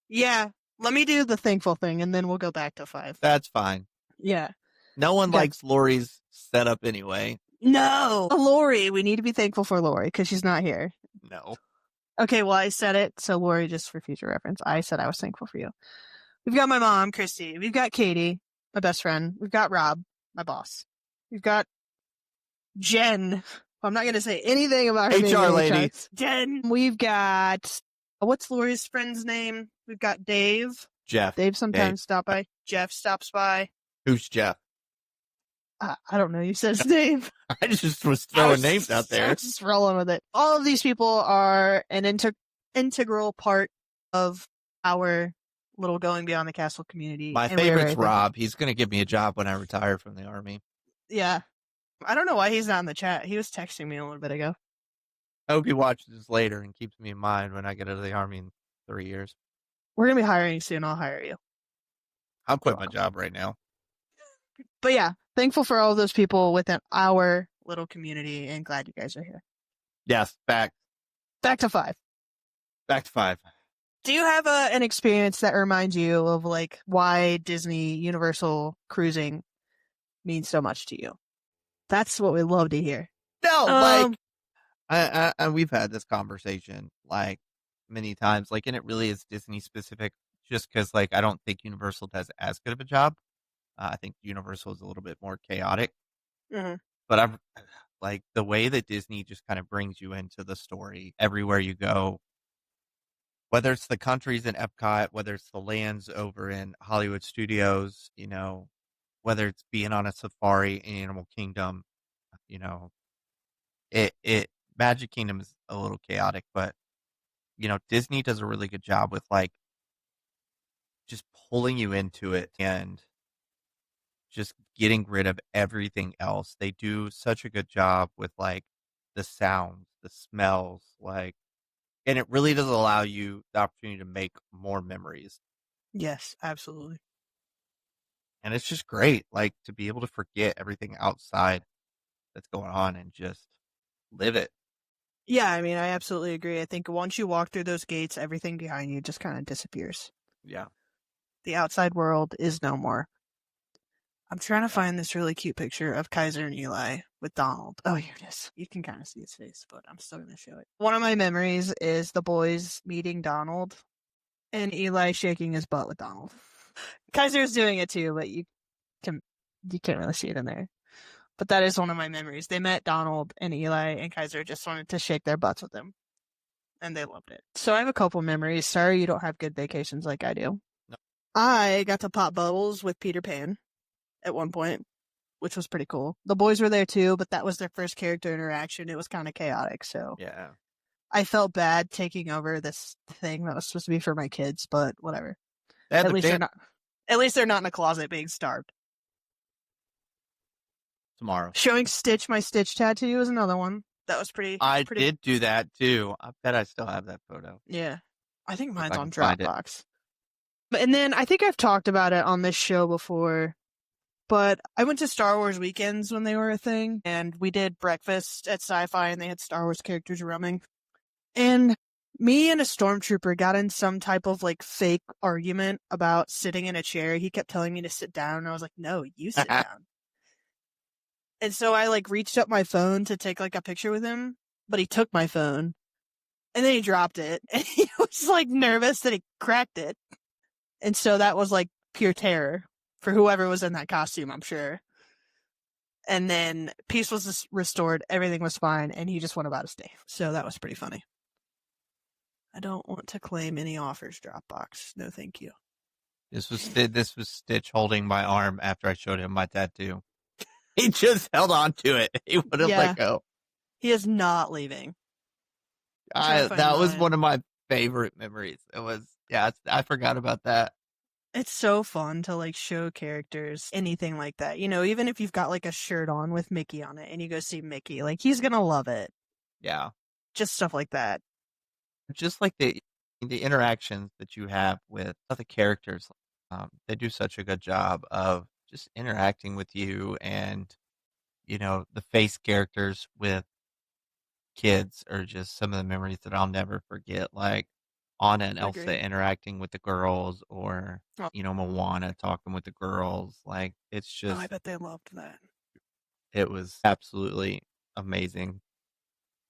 Speaker 2: Yeah. Let me do the thankful thing, and then we'll go back to 5.
Speaker 1: That's fine.
Speaker 2: Yeah.
Speaker 1: No one likes Lori's setup anyway.
Speaker 2: No. Lori, we need to be thankful for Lori, because she's not here.
Speaker 1: No.
Speaker 2: Okay, well, I said it, so Lori, just for future reference, I said I was thankful for you. We've got my mom, Christy. We've got Katie, my best friend. We've got Rob, my boss. We've got Jen. I'm not going to say anything about her
Speaker 1: HR lady.
Speaker 2: Jen. We've got, what's Lori's friend's name? We've got Dave.
Speaker 1: Jeff.
Speaker 2: Dave sometimes stops by. Jeff stops by.
Speaker 1: Who's Jeff?
Speaker 2: I don't know. You said his name.
Speaker 1: I just was throwing names out there.
Speaker 2: I was just rolling with it. All of these people are an integral part of our little Going Beyond the Castle community.
Speaker 1: My favorite's Rob. He's going to give me a job when I retire from the Army.
Speaker 2: Yeah. I don't know why he's not in the chat. He was texting me a little bit ago.
Speaker 1: I hope he watches this later and keeps me in mind when I get out of the Army in 3 years.
Speaker 2: We're going to be hiring you soon. I'll hire you.
Speaker 1: I'll quit my job right now.
Speaker 2: But yeah, thankful for all of those people within our little community and glad you guys are here.
Speaker 1: Yes, back
Speaker 2: to 5.
Speaker 1: Back to 5.
Speaker 2: Do you have an experience that reminds you of like why Disney Universal cruising means so much to you? That's what we love to hear.
Speaker 1: No, like we've had this conversation like many times, like, and it really is Disney specific. Just because, like, I don't think Universal does as good of a job. I think Universal is a little bit more chaotic.
Speaker 2: Mm-hmm.
Speaker 1: But I'm like the way that Disney just kind of brings you into the story everywhere you go. whether it's the countries in Epcot, whether it's the lands over in Hollywood Studios, whether it's being on a safari in Animal Kingdom, you know, it Magic Kingdom is a little chaotic, but Disney does a really good job with like just pulling you into it and just getting rid of everything else. They do such a good job with like the sounds, the smells, like, and it really does allow you the opportunity to make more memories.
Speaker 2: Yes, absolutely.
Speaker 1: And it's just great, like to be able to forget everything outside that's going on and just live it.
Speaker 2: Yeah, I mean, I absolutely agree. I think once you walk through those gates, everything behind you just kind of disappears.
Speaker 1: Yeah.
Speaker 2: The outside world is no more. I'm trying to find this really cute picture of Kaiser and Eli with Donald. Oh, here it is. You can kind of see his face, but I'm still going to show it. One of my memories is the boys meeting Donald and Eli shaking his butt with Donald. Kaiser's doing it too, but you can't really see it in there. But that is one of my memories. They met Donald and Eli, and Kaiser just wanted to shake their butts with him, and they loved it. So I have a couple memories. Sorry you don't have good vacations like I do.
Speaker 1: No.
Speaker 2: I got to pop bubbles with Peter Pan at one point, which was pretty cool. The boys were there too, but that was their first character interaction. It was kind of chaotic, so
Speaker 1: Yeah.
Speaker 2: I felt bad taking over this thing that was supposed to be for my kids, but whatever. At least they're not in a closet being starved.
Speaker 1: Tomorrow.
Speaker 2: Showing Stitch my Stitch tattoo is another one. That was pretty.
Speaker 1: I did do that too. I bet I still have that photo.
Speaker 2: Yeah. I think mine's
Speaker 1: I
Speaker 2: on
Speaker 1: can find it.
Speaker 2: Dropbox. And then I think I've talked about it on this show before, but I went to Star Wars weekends when they were a thing, and we did breakfast at Sci-Fi, and they had Star Wars characters roaming. And me and a Stormtrooper got in some type of like fake argument about sitting in a chair. He kept telling me to sit down, and I was like, no, you sit down. And so I like reached up my phone to take like a picture with him, but he took my phone and then he dropped it and he was like nervous that he cracked it. And so that was like pure terror for whoever was in that costume, I'm sure. And then peace was restored, everything was fine, and he just went about his day. So that was pretty funny. I don't want to claim any offers, Dropbox. No, thank you.
Speaker 1: This was Stitch holding my arm after I showed him my tattoo. He just held on to it. He wouldn't let go.
Speaker 2: He is not leaving.
Speaker 1: That was one of my favorite memories. It was, I forgot about that.
Speaker 2: It's so fun to like show characters anything like that. Even if you've got like a shirt on with Mickey on it and you go see Mickey, like he's going to love it.
Speaker 1: Yeah.
Speaker 2: Just stuff like that.
Speaker 1: Just like the interactions that you have with other characters. They do such a good job of just interacting with you, and the face characters with kids are just some of the memories that I'll never forget, like Anna and Elsa interacting with the girls, or Moana talking with the girls. Like, it's just,
Speaker 2: I bet they loved that.
Speaker 1: It was absolutely amazing.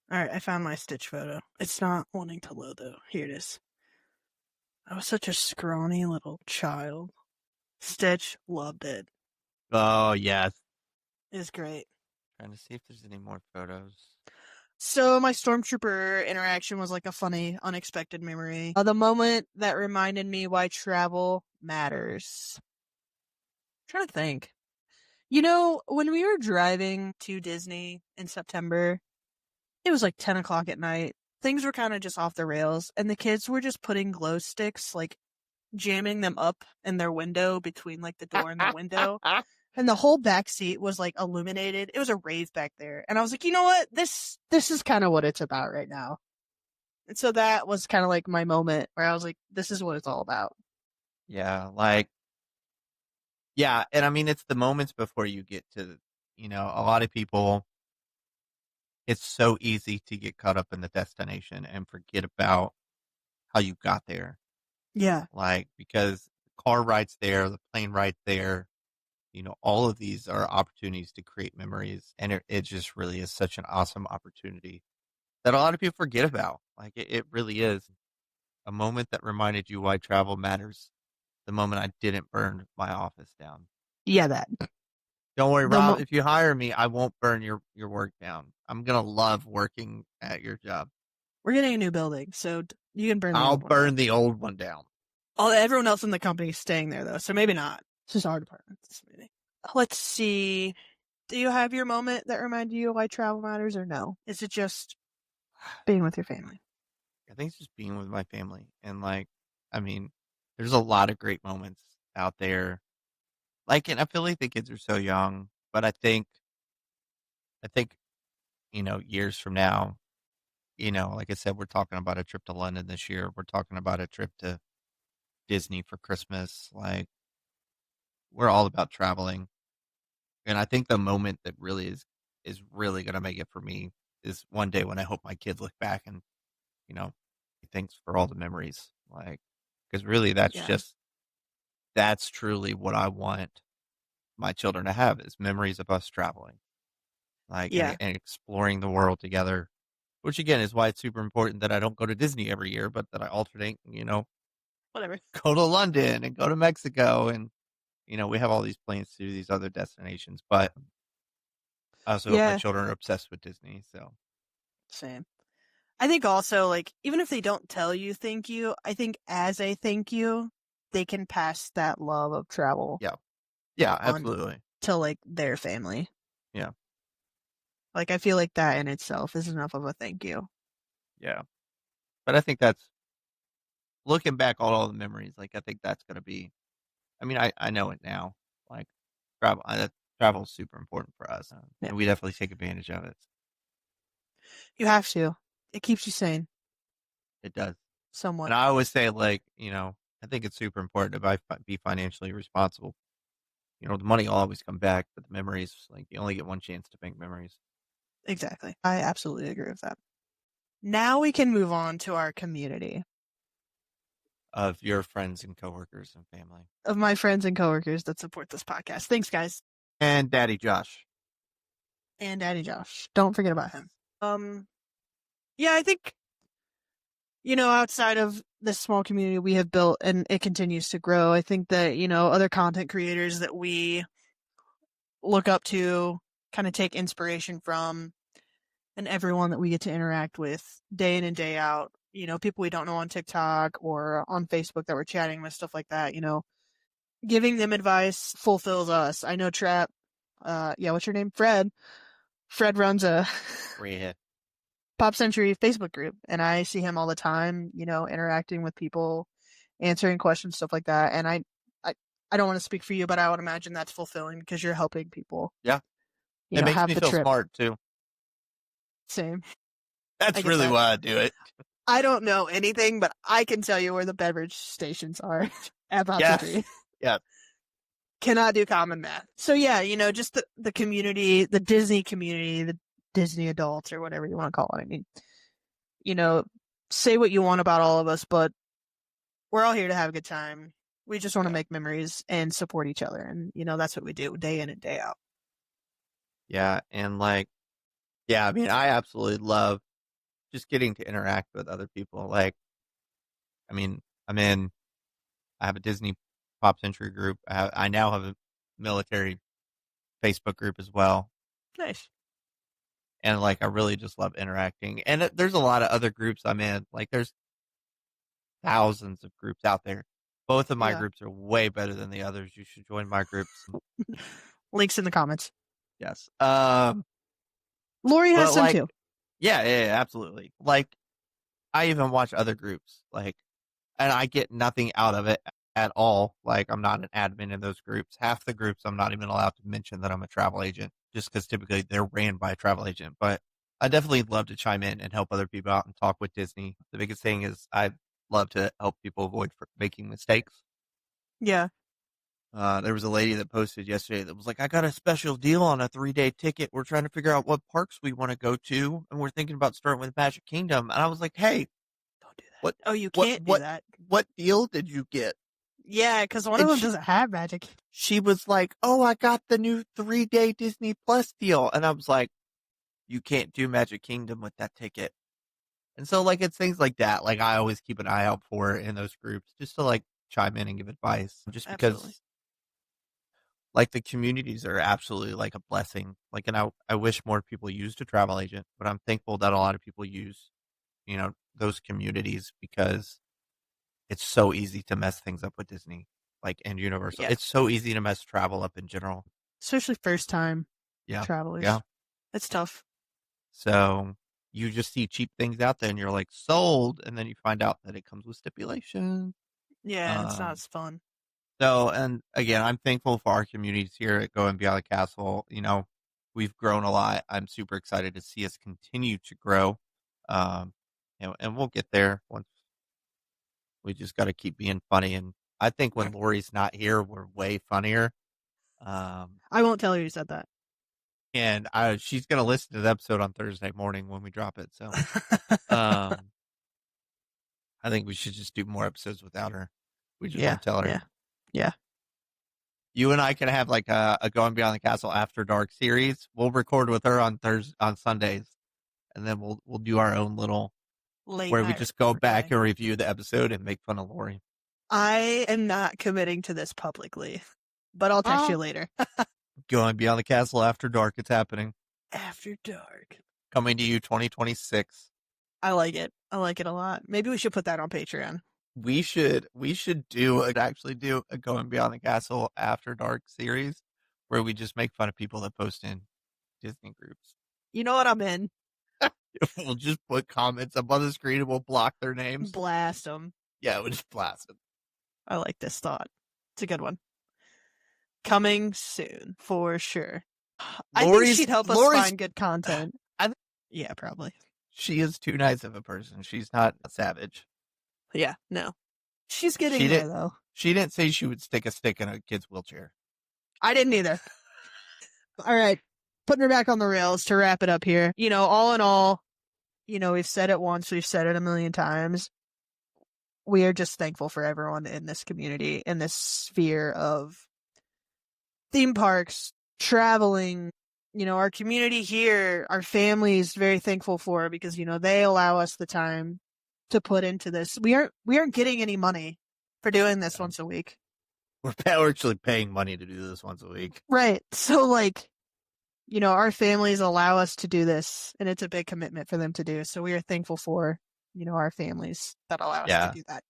Speaker 2: All right, I found my Stitch photo. It's not wanting to load though. Here it is. I was such a scrawny little child. Stitch loved it.
Speaker 1: Oh, yes.
Speaker 2: It's great.
Speaker 1: Trying to see if there's any more photos.
Speaker 2: So my Stormtrooper interaction was like a funny, unexpected memory. The moment that reminded me why travel matters. I'm trying to think. When we were driving to Disney in September, it was like 10 o'clock at night. Things were kind of just off the rails, and the kids were just putting glow sticks, like jamming them up in their window between like the door and the window. And the whole back seat was like illuminated. It was a rave back there. And I was like, you know what? This is kind of what it's about right now. And so that was kind of like my moment where I was like, this is what it's all about.
Speaker 1: Yeah, and I mean, it's the moments before you get to, a lot of people, it's so easy to get caught up in the destination and forget about how you got there.
Speaker 2: Yeah.
Speaker 1: Because the car ride's there, the plane ride's there, all of these are opportunities to create memories. And it just really is such an awesome opportunity that a lot of people forget about. Like, it really is a moment that reminded you why travel matters. The moment I didn't burn my office down.
Speaker 2: Yeah, that.
Speaker 1: Don't worry, Rob. If you hire me, I won't burn your work down. I'm going to love working at your job.
Speaker 2: We're getting a new building, so You can burn the
Speaker 1: I'll
Speaker 2: old one
Speaker 1: burn
Speaker 2: down.
Speaker 1: the old one down.
Speaker 2: Everyone else in the company is staying there, though, so maybe not. It's just our department. Let's see. Do you have your moment that reminded you why travel matters, or no? Is it just being with your family?
Speaker 1: I think it's just being with my family. And like, I mean, there's a lot of great moments out there. Like, and I feel like the kids are so young, but I think, years from now, like I said, we're talking about a trip to London this year. We're talking about a trip to Disney for Christmas. Like, we're all about traveling. And I think the moment that really is really going to make it for me is one day when I hope my kids look back and, thanks for all the memories. Like, because really
Speaker 2: Yeah.
Speaker 1: that's truly what I want my children to have is memories of us traveling, like,
Speaker 2: Yeah.
Speaker 1: and exploring the world together, which again is why it's super important that I don't go to Disney every year, but that I alternate,
Speaker 2: Whatever.
Speaker 1: go to London and go to Mexico. And, we have all these plans to do these other destinations, but I also hope my
Speaker 2: Yeah.
Speaker 1: children are obsessed with Disney. So,
Speaker 2: Same. I think also, like, even if they don't tell you thank you, I think as a thank you, they can pass that love of travel
Speaker 1: yeah. Yeah,
Speaker 2: on
Speaker 1: absolutely.
Speaker 2: to, like, their family.
Speaker 1: Yeah.
Speaker 2: Like, I feel like that in itself is enough of a thank you.
Speaker 1: Yeah. But I think that's looking back on all the memories. Like, I think that's going to be, I mean, I know it now. Like, travel is super important for us.
Speaker 2: Yeah.
Speaker 1: And we definitely take advantage of it.
Speaker 2: You have to. It keeps you sane
Speaker 1: It does.
Speaker 2: somewhat.
Speaker 1: And I always say, like, I think it's super important to be financially responsible. The money will always come back, but the memories, like, you only get one chance to make memories.
Speaker 2: Exactly. I absolutely agree with that. Now we can move on to our community
Speaker 1: Of your friends and coworkers and family.
Speaker 2: of my friends and coworkers that support this podcast. Thanks, guys.
Speaker 1: And Daddy Josh.
Speaker 2: And Daddy Josh. Don't forget about him. Yeah, I think, outside of this small community we have built and it continues to grow, I think that, other content creators that we look up to, kind of take inspiration from, and everyone that we get to interact with day in and day out, people we don't know on TikTok or on Facebook that we're chatting with, stuff like that, giving them advice fulfills us. I know Trap, what's your name? Fred. Fred runs a
Speaker 1: Redhead.
Speaker 2: Pop Century Facebook group, and I see him all the time, interacting with people, answering questions, stuff like that. And I don't want to speak for you, but I would imagine that's fulfilling because you're helping people.
Speaker 1: Yeah. It makes
Speaker 2: Have
Speaker 1: me
Speaker 2: the
Speaker 1: feel
Speaker 2: trip.
Speaker 1: smart, too.
Speaker 2: Same.
Speaker 1: That's really
Speaker 2: that.
Speaker 1: why I do it.
Speaker 2: I don't know anything, but I can tell you where the beverage stations are at Pop Century.
Speaker 1: Yeah.
Speaker 2: Cannot do common math. So yeah, just the community, the Disney community, the Disney adults or whatever you want to call it. I mean, say what you want about all of us, but we're all here to have a good time. We just want to make memories and support each other. And, that's what we do day in and day out.
Speaker 1: Yeah. And I mean, I absolutely love just getting to interact with other people. Like, I mean, I have a Disney Pop Century group. I now have a military Facebook group as well.
Speaker 2: Nice.
Speaker 1: And I really just love interacting. And there's a lot of other groups I'm in. Like, there's thousands of groups out there. Both of my groups are way better than the others. You should join my groups.
Speaker 2: Links in the comments.
Speaker 1: Yes.
Speaker 2: Lori has some too.
Speaker 1: Yeah, absolutely. I even watch other groups, and I get nothing out of it at all. I'm not an admin in those groups. Half the groups I'm not even allowed to mention that I'm a travel agent, just because typically they're ran by a travel agent. But I definitely love to chime in and help other people out and talk with Disney. The biggest thing is I love to help people avoid making mistakes.
Speaker 2: Yeah.
Speaker 1: There was a lady that posted yesterday that was like, I got a special deal on a 3-day ticket. We're trying to figure out what parks we want to go to. And we're thinking about starting with Magic Kingdom. And I was like, hey,
Speaker 2: don't do that. You can't do that.
Speaker 1: What deal did you get?
Speaker 2: Yeah, because one of them doesn't have Magic.
Speaker 1: She was like, oh, I got the new 3-day Disney Plus deal. And I was like, you can't do Magic Kingdom with that ticket. And so it's things like that. I always keep an eye out for in those groups just to chime in and give advice. Just because the communities are absolutely a blessing. And I wish more people used a travel agent, but I'm thankful that a lot of people use, those communities, because it's so easy to mess things up with Disney, like, and Universal.
Speaker 2: Yeah.
Speaker 1: It's so easy to mess travel up in general.
Speaker 2: Especially first time
Speaker 1: Yeah.
Speaker 2: travelers.
Speaker 1: Yeah.
Speaker 2: It's tough.
Speaker 1: So you just see cheap things out there and you're like, sold. And then you find out that it comes with stipulations.
Speaker 2: Yeah, and it's not as fun.
Speaker 1: So, and again, I'm thankful for our communities here at Going Beyond the Castle. We've grown a lot. I'm super excited to see us continue to grow. And we'll get there once. We just got to keep being funny. And I think when Lori's not here, we're way funnier.
Speaker 2: I won't tell her you said that.
Speaker 1: And she's going to listen to the episode on Thursday morning when we drop it. So, I think we should just do more episodes without her. We just won't tell her.
Speaker 2: Yeah.
Speaker 1: You and I can have like a Going Beyond the Castle After Dark series. We'll record with her on Sundays, and then we'll do our own little where we just go back and review the episode and make fun of Lori.
Speaker 2: I am not committing to this publicly, but I'll text you later.
Speaker 1: Going Beyond the Castle After Dark. It's happening.
Speaker 2: After Dark.
Speaker 1: Coming to you 2026.
Speaker 2: I like it. I like it a lot. Maybe we should put that on Patreon.
Speaker 1: We should do a Going Beyond the Castle After Dark series where we just make fun of people that post in Disney groups.
Speaker 2: You know what I'm in?
Speaker 1: We'll just put comments up on the screen and we'll block their names.
Speaker 2: Blast them.
Speaker 1: Yeah, we'll just blast them.
Speaker 2: I like this thought. It's a good one. Coming soon, for sure. I think she'd help us find good content. Yeah, probably.
Speaker 1: She is too nice of a person. She's not a savage.
Speaker 2: Yeah, no. She's getting there, though.
Speaker 1: She didn't say she would stick a stick in a kid's wheelchair.
Speaker 2: I didn't either. All right. Putting her back on the rails to wrap it up here. All in all, we've said it once, we've said it a million times. We are just thankful for everyone in this community, in this sphere of theme parks, traveling. Our community here, our family is very thankful for, because, they allow us the time to put into this. We aren't getting any money for doing this once a week.
Speaker 1: We're actually paying money to do this once a week.
Speaker 2: Right. So, our families allow us to do this, and it's a big commitment for them to do. So we are thankful for, our families that allow us to do that.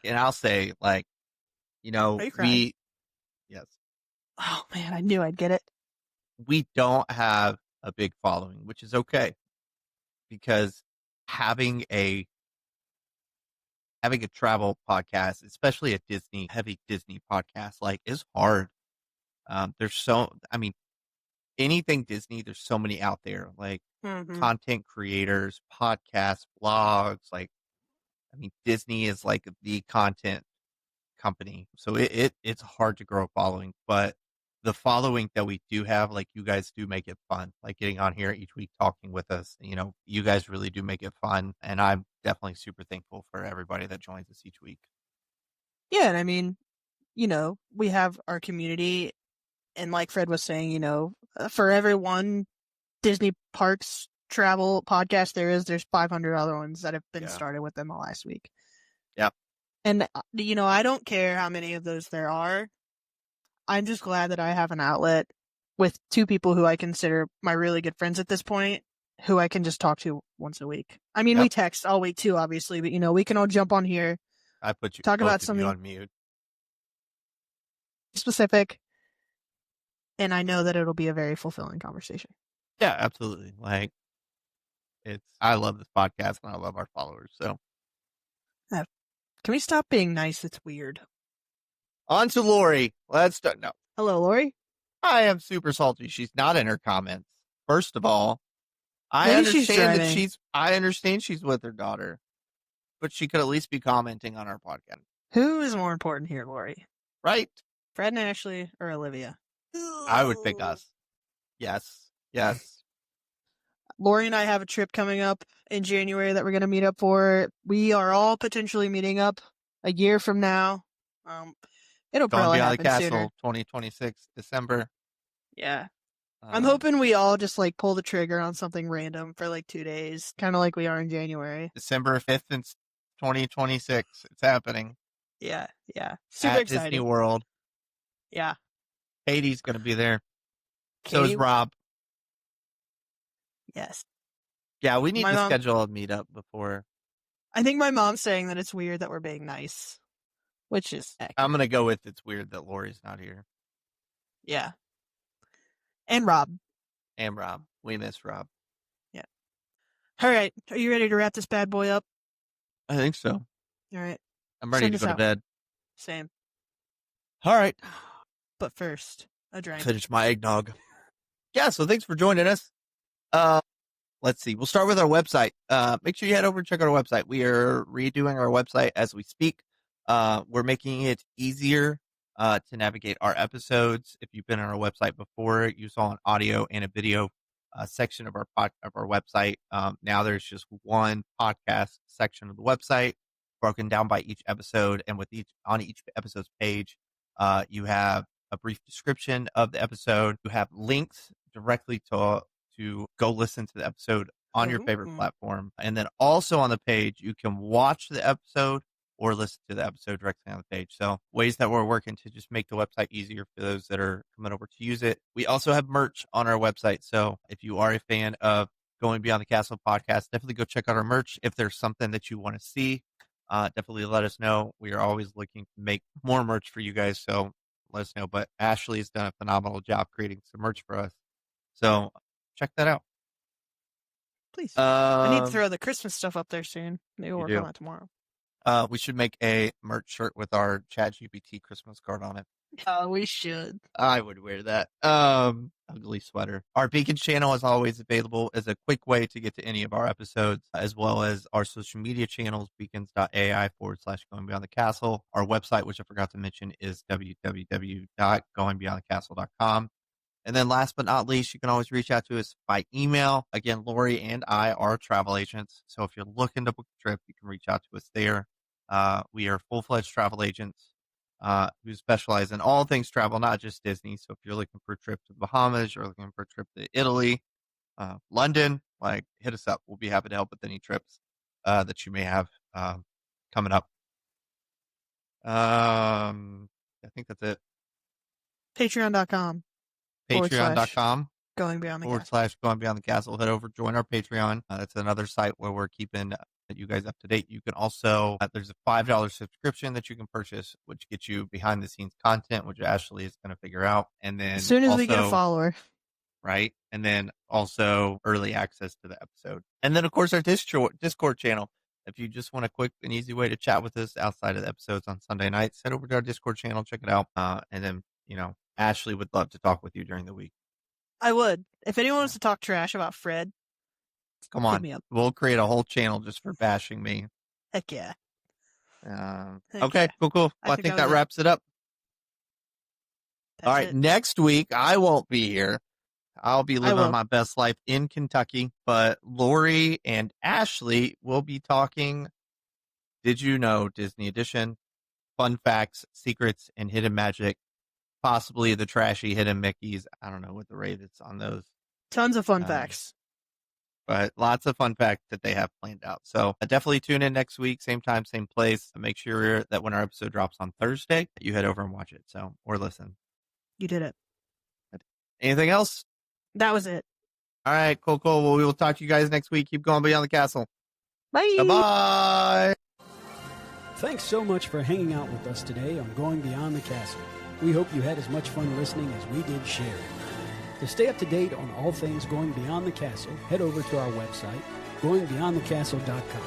Speaker 1: And I'll say,
Speaker 2: Are you crying?
Speaker 1: Yes.
Speaker 2: Oh man, I knew I'd get it.
Speaker 1: We don't have a big following, which is okay, because having a travel podcast, especially a heavy Disney podcast, is hard. Anything Disney, there's so many out there, content creators, podcasts, blogs. Disney is the content company. So it's hard to grow a following, but the following that we do have, you guys do make it fun, getting on here each week, talking with us, you guys really do make it fun. And I'm definitely super thankful for everybody that joins us each week.
Speaker 2: Yeah. And we have our community, and like Fred was saying, for every one Disney parks travel podcast there's 500 other ones that have been started within the last week.
Speaker 1: Yeah.
Speaker 2: And, I don't care how many of those there are. I'm just glad that I have an outlet with two people who I consider my really good friends at this point, who I can just talk to once a week. We text all week too, obviously, but we can all jump on here.
Speaker 1: I put you
Speaker 2: talk about something
Speaker 1: on mute.
Speaker 2: Specific, and I know that it'll be a very fulfilling conversation.
Speaker 1: Yeah, absolutely. I love this podcast and I love our followers. So,
Speaker 2: can we stop being nice? It's weird.
Speaker 1: On to Lori. Let's start. No.
Speaker 2: Hello, Lori.
Speaker 1: I am super salty. She's not in her comments. First of all, I understand she's with her daughter, but she could at least be commenting on our podcast.
Speaker 2: Who is more important here, Lori?
Speaker 1: Right?
Speaker 2: Fred and Ashley or Olivia?
Speaker 1: I would pick us. Yes.
Speaker 2: Lori and I have a trip coming up in January that we're going to meet up for. We are all potentially meeting up a year from now. It'll probably happen
Speaker 1: Castle,
Speaker 2: sooner.
Speaker 1: 2026, December.
Speaker 2: Yeah. I'm hoping we all just pull the trigger on something random for 2 days, kind of like we are in January.
Speaker 1: December 5th and 2026. It's happening.
Speaker 2: Yeah. Super excited.
Speaker 1: Disney World.
Speaker 2: Yeah.
Speaker 1: Katie's going to be there. So is Rob.
Speaker 2: Yes.
Speaker 1: Yeah, we need
Speaker 2: My
Speaker 1: to
Speaker 2: mom-
Speaker 1: schedule a meetup before.
Speaker 2: I think my mom's saying that it's weird that we're being nice, which is accurate.
Speaker 1: I'm going to go with it's weird that Lori's not here.
Speaker 2: Yeah. And Rob.
Speaker 1: And Rob. We miss Rob.
Speaker 2: Yeah. All right. Are you ready to wrap this bad boy up?
Speaker 1: I think so.
Speaker 2: All right.
Speaker 1: I'm ready
Speaker 2: Send
Speaker 1: to
Speaker 2: us
Speaker 1: go to
Speaker 2: out.
Speaker 1: bed.
Speaker 2: Same.
Speaker 1: All right.
Speaker 2: But first, a drink.
Speaker 1: Finish my eggnog. Yeah, so thanks for joining us. Let's see. We'll start with our website. Make sure you head over and check out our website. We are redoing our website as we speak. We're making it easier to navigate our episodes. If you've been on our website before, you saw an audio and a video section of our website. Now there's just one podcast section of the website broken down by each episode, and on each episode's page, you have a brief description of the episode. You have links directly to go listen to the episode on your favorite platform. And then also on the page, you can watch the episode or listen to the episode directly on the page. So ways that we're working to just make the website easier for those that are coming over to use it. We also have merch on our website. So if you are a fan of Going Beyond the Castle podcast, definitely go check out our merch. If there's something that you want to see, definitely let us know. We are always looking to make more merch for you guys. So let us know. But Ashley has done a phenomenal job creating some merch for us. So check that out.
Speaker 2: Please. I need to throw the Christmas stuff up there soon. Maybe we'll work on that tomorrow.
Speaker 1: We should make a merch shirt with our ChatGPT Christmas card on it.
Speaker 2: Oh, we should.
Speaker 1: I would wear that. Ugly sweater. Our Beacons channel is always available as a quick way to get to any of our episodes, as well as our social media channels, beacons.ai/Going Beyond the Castle. Our website, which I forgot to mention, is www.goingbeyondthecastle.com. And then last but not least, you can always reach out to us by email. Again, Lori and I are travel agents. So if you're looking to book a trip, you can reach out to us there. We are full-fledged travel agents who specialize in all things travel, not just Disney. So if you're looking for a trip to the Bahamas, you're looking for a trip to Italy, London, hit us up. We'll be happy to help with any trips that you may have coming up. I think that's it.
Speaker 2: Patreon.com.
Speaker 1: Patreon.com.
Speaker 2: Going Beyond the
Speaker 1: Castle. /Going Beyond the Castle. Head over, join our Patreon. That's another site where we're keeping you guys up to date. You can also, there's a $5 subscription that you can purchase, which gets you behind the scenes content, which Ashley is going to figure out. And then
Speaker 2: as soon as we get a follower.
Speaker 1: Right. And then also early access to the episode. And then, of course, our Discord channel. If you just want a quick and easy way to chat with us outside of the episodes on Sunday nights, head over to our Discord channel, check it out. And then, Ashley would love to talk with you during the week.
Speaker 2: I would. If anyone wants to talk trash about Fred,
Speaker 1: come on.
Speaker 2: Hit me up.
Speaker 1: We'll create a whole channel just for bashing me.
Speaker 2: Heck yeah.
Speaker 1: Okay, cool. Well, I think that wraps it up. All right, next week, I won't be here. I'll be living my best life in Kentucky, but Lori and Ashley will be talking Did You Know Disney Edition, fun facts, secrets, and hidden magic. Possibly the trashy hidden Mickeys. I don't know what the rate is on those.
Speaker 2: Tons of fun facts.
Speaker 1: But lots of fun facts that they have planned out. So definitely tune in next week, same time, same place. Make sure that when our episode drops on Thursday, you head over and watch it. Or listen.
Speaker 2: You did it.
Speaker 1: Anything else?
Speaker 2: That was it.
Speaker 1: All right, cool. Well, we will talk to you guys next week. Keep going beyond the castle.
Speaker 2: Bye.
Speaker 1: Bye-bye.
Speaker 3: Thanks so much for hanging out with us today on Going Beyond the Castle. We hope you had as much fun listening as we did sharing. To stay up to date on all things Going Beyond the Castle, head over to our website, goingbeyondthecastle.com.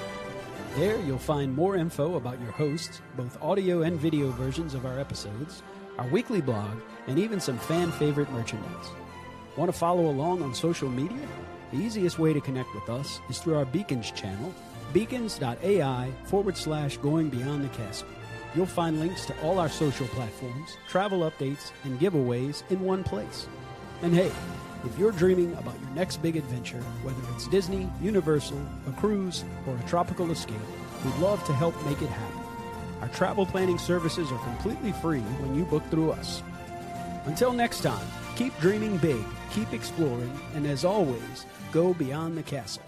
Speaker 3: There you'll find more info about your hosts, both audio and video versions of our episodes, our weekly blog, and even some fan-favorite merchandise. Want to follow along on social media? The easiest way to connect with us is through our Beacons channel, beacons.ai/Going Beyond the Castle. You'll find links to all our social platforms, travel updates, and giveaways in one place. And hey, if you're dreaming about your next big adventure, whether it's Disney, Universal, a cruise, or a tropical escape, we'd love to help make it happen. Our travel planning services are completely free when you book through us. Until next time, keep dreaming big, keep exploring, and as always, go beyond the castle.